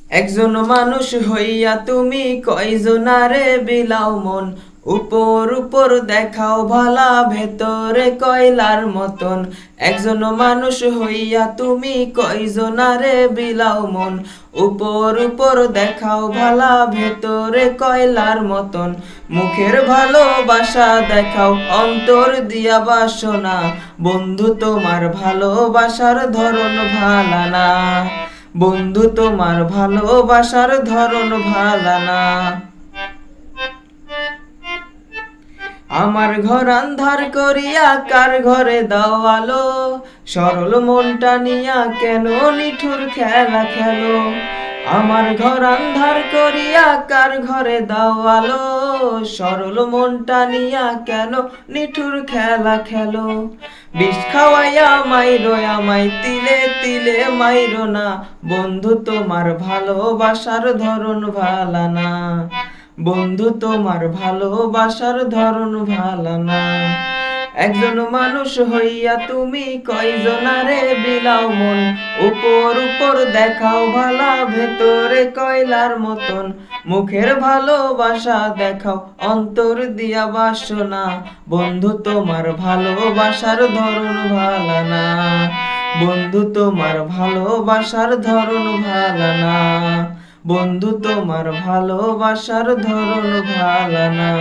একজন মানুষ হইয়া তুমি কয়জনারে বিলাও মন, উপর উপর দেখাও ভালা ভেতরে কয়লার মতন। একজন মানুষ হইয়া তুমি কয়জনারে বিলাও মন, উপর উপর দেখাও ভালা ভেতরে কয়লার মতন। মুখের ভালোবাসা দেখাও অন্তর দিয়া বাসনা, বন্ধু তোমার ভালোবাসার ধরন ভালা না, বন্ধু তোমার ভালোবাসার ধরন ভালা না। আমার ঘর আন্ধার করিয়া কার ঘরে দাও আলো, সরল মনটা নিয়া কেন নিঠুর খেলা খেলো। আমার ঘর আন্ধার করিয়া কার ঘরে দাও আলো, সরল মনটা নিয়া কেন নিঠুর খেলা খেলো। বিষ খাওয়াইয়া মাইরো আমায় তিলে তিলে মাইরো না, বন্ধু তোমার ভালোবাসার ধরন ভালা না, বন্ধু তোমার ভালোবাসার ধরন ভালা না। একজন মানুষ হইয়া তুমি কয়জনারে বিলাও মন, উপর উপর দেখাও ভালা ভেতরে কয়লার মতন। মুখের ভালোবাসা দেখাও অন্তর দিয়া বাসনা, বন্ধু তোমার ভালোবাসার ধরন ভালা না, বন্ধু তোমার ভালোবাসার ধরন ভালা না, বন্ধু তোমার ভালোবাসার ধরন ভালা না।